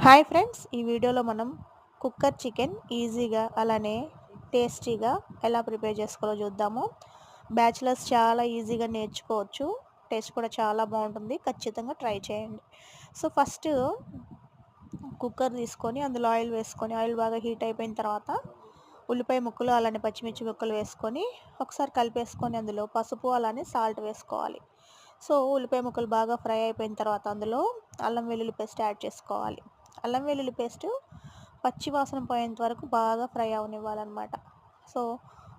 Hi friends, ఈ వీడియోలో మనం కుక్కర్ చికెన్ ఈజీగా అలానే టేస్టీగా ఎలా ప్రిపేర్ చేసుకోవాలో చూద్దాము. బ్యాచిలర్స్ చాలా ఈజీగా నేర్చుకోవచ్చు. టేస్ట్ కూడా చాలా బాగుంటుంది. ఖచ్చితంగా ట్రై చేయండి. సో ఫస్ట్ కుక్కర్ తీసుకొని అందులో ఆయిల్ వేసుకొని ఆయిల్ బాగా హీట్ అయిపోయిన తర్వాత ఉల్లిపాయ ముక్కలు అలానే పచ్చిమిర్చి ముక్కలు వేసుకొని ఒకసారి కలిపేసుకొని అందులో పసుపు అలానే సాల్ట్ వేసుకోవాలి. సో ఉల్లిపాయ ముక్కలు బాగా ఫ్రై అయిపోయిన తర్వాత అందులో అల్లం వెల్లుల్లి పేస్ట్ యాడ్ చేసుకోవాలి. అల్లం వెల్లుల్లి పేస్ట్ పచ్చి వాసన పోయేంత వరకు బాగా ఫ్రై అవనివ్వాలన్నమాట. సో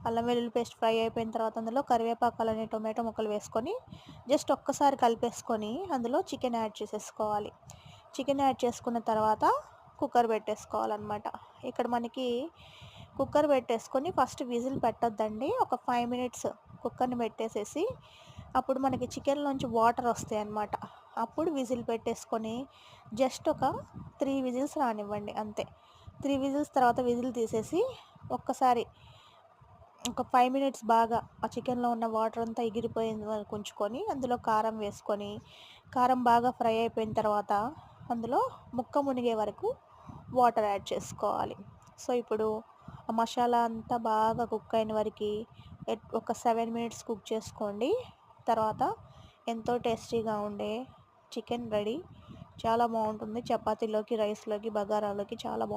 అల్లం వెల్లుల్లి పేస్ట్ ఫ్రై అయిపోయిన తర్వాత అందులో కరివేపాకు అలానే టొమాటో ముక్కలు వేసుకొని జస్ట్ ఒక్కసారి కలిపేసుకొని అందులో చికెన్ యాడ్ చేసేసుకోవాలి. చికెన్ యాడ్ చేసుకున్న తర్వాత కుక్కర్ పెట్టేసుకోవాలన్నమాట. ఇక్కడ మనకి కుక్కర్ పెట్టేసుకొని ఫస్ట్ విజిల్ పెట్టొద్దండి. ఒక 5 మినిట్స్ కుక్కర్ని పెట్టేసేసి అప్పుడు మనకి చికెన్లోంచి వాటర్ వస్తాయి అన్నమాట. అప్పుడు విజిల్ పెట్టేసుకొని జస్ట్ ఒక 3 విజిల్స్ రానివ్వండి అంతే. 3 విజిల్స్ తర్వాత విజిల్ తీసేసి ఒక్కసారి ఒక 5 మినిట్స్ బాగా ఆ చికెన్లో ఉన్న వాటర్ అంతా ఎగిరిపోయేంత వరకు ఉంచుకొని అందులో కారం వేసుకొని కారం బాగా ఫ్రై అయిపోయిన తర్వాత అందులో ముక్క మునిగే వరకు వాటర్ యాడ్ చేసుకోవాలి. సో ఇప్పుడు ఆ మసాలా అంతా బాగా కుక్ అయిన వరకు ఒక 7 మినిట్స్ కుక్ చేసుకోండి. తర్వాత ఎంతో టేస్టీగా ఉండే చికెన్ రెడీ. చాలా బాగుంటుంది. చపాతీలోకి, రైస్లోకి, బగారాలోకి చాలా బాగుంటుంది.